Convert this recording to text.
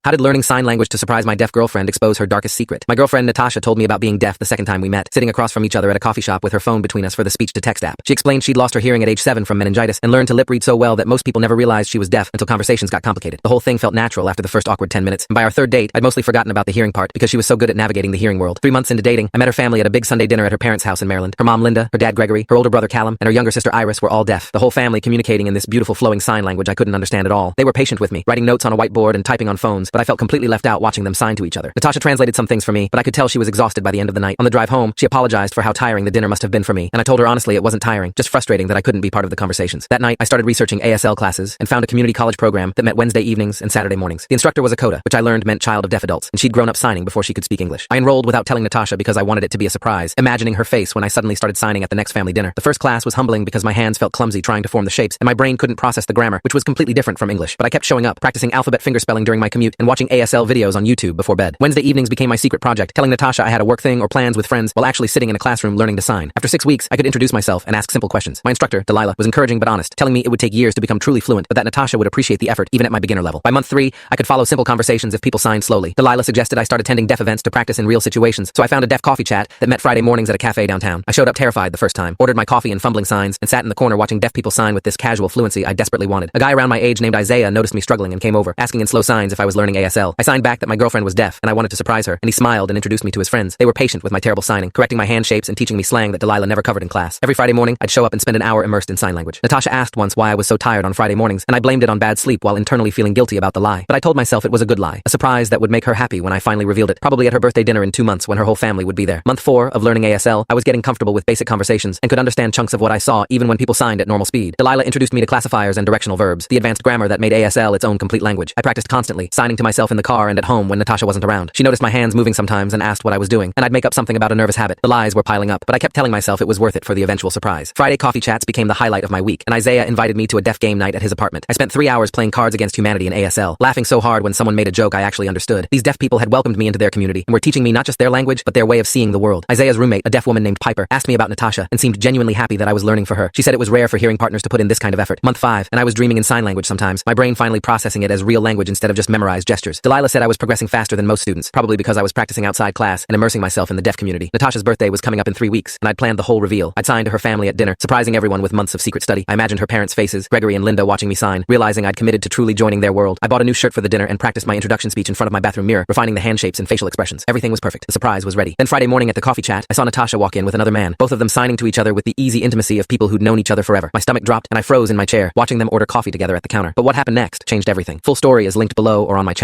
How did learning sign language to surprise my deaf girlfriend expose her darkest secret? My girlfriend Natasha told me about being deaf the second time we met, sitting across from each other at a coffee shop with her phone between us for the speech-to-text app. She explained she'd lost her hearing at age 7 from meningitis and learned to lip read so well that most people never realized she was deaf until conversations got complicated. The whole thing felt natural after the first awkward 10 minutes, and by our third date, I'd mostly forgotten about the hearing part because she was so good at navigating the hearing world. 3 months into dating, I met her family at a big Sunday dinner at her parents' house in Maryland. Her mom Linda, her dad Gregory, her older brother Callum, and her younger sister Iris were all deaf. The whole family communicating in this beautiful flowing sign language I couldn't understand at all. They were patient with me, writing notes on a whiteboard and typing on phones, but I felt completely left out watching them sign to each other. Natasha translated some things for me, but I could tell she was exhausted by the end of the night. On the drive home, she apologized for how tiring the dinner must have been for me, and I told her honestly it wasn't tiring, just frustrating that I couldn't be part of the conversations. That night, I started researching ASL classes and found a community college program that met Wednesday evenings and Saturday mornings. The instructor was a CODA, which I learned meant child of deaf adults, and she'd grown up signing before she could speak English. I enrolled without telling Natasha because I wanted it to be a surprise, imagining her face when I suddenly started signing at the next family dinner. The first class was humbling because my hands felt clumsy trying to form the shapes, and my brain couldn't process the grammar, which was completely different from English. But I kept showing up, practicing alphabet fingerspelling during my commute, and watching ASL videos on YouTube before bed. Wednesday evenings became my secret project, telling Natasha I had a work thing or plans with friends while actually sitting in a classroom learning to sign. After 6 weeks, I could introduce myself and ask simple questions. My instructor, Delilah, was encouraging but honest, telling me it would take years to become truly fluent, but that Natasha would appreciate the effort even at my beginner level. By month 3, I could follow simple conversations if people signed slowly. Delilah suggested I start attending deaf events to practice in real situations, so I found a deaf coffee chat that met Friday mornings at a cafe downtown. I showed up terrified the first time, ordered my coffee and fumbling signs, and sat in the corner watching deaf people sign with this casual fluency I desperately wanted. A guy around my age named Isaiah noticed me struggling and came over, asking in slow signs if I was learning ASL. I signed back that my girlfriend was deaf, and I wanted to surprise her, and he smiled and introduced me to his friends. They were patient with my terrible signing, correcting my hand shapes and teaching me slang that Delilah never covered in class. Every Friday morning, I'd show up and spend an hour immersed in sign language. Natasha asked once why I was so tired on Friday mornings, and I blamed it on bad sleep while internally feeling guilty about the lie. But I told myself it was a good lie, a surprise that would make her happy when I finally revealed it, probably at her birthday dinner in 2 months when her whole family would be there. Month 4 of learning ASL, I was getting comfortable with basic conversations and could understand chunks of what I saw even when people signed at normal speed. Delilah introduced me to classifiers and directional verbs, the advanced grammar that made ASL its own complete language. I practiced constantly, signing to myself in the car and at home when Natasha wasn't around. She noticed my hands moving sometimes and asked what I was doing, and I'd make up something about a nervous habit. The lies were piling up, but I kept telling myself it was worth it for the eventual surprise. Friday coffee chats became the highlight of my week, and Isaiah invited me to a deaf game night at his apartment. I spent 3 hours playing Cards Against Humanity in ASL, laughing so hard when someone made a joke I actually understood. These deaf people had welcomed me into their community and were teaching me not just their language, but their way of seeing the world. Isaiah's roommate, a deaf woman named Piper, asked me about Natasha and seemed genuinely happy that I was learning for her. She said it was rare for hearing partners to put in this kind of effort. Month 5, and I was dreaming in sign language sometimes, my brain finally processing it as real language instead of just memorized gestures. Delilah said I was progressing faster than most students, probably because I was practicing outside class and immersing myself in the deaf community. Natasha's birthday was coming up in 3 weeks, and I'd planned the whole reveal. I'd signed to her family at dinner, surprising everyone with months of secret study. I imagined her parents' faces, Gregory and Linda watching me sign, realizing I'd committed to truly joining their world. I bought a new shirt for the dinner and practiced my introduction speech in front of my bathroom mirror, refining the hand shapes and facial expressions. Everything was perfect. The surprise was ready. Then Friday morning at the coffee chat, I saw Natasha walk in with another man, both of them signing to each other with the easy intimacy of people who'd known each other forever. My stomach dropped and I froze in my chair, watching them order coffee together at the counter. But what happened next changed everything. Full story is linked below or on my channel.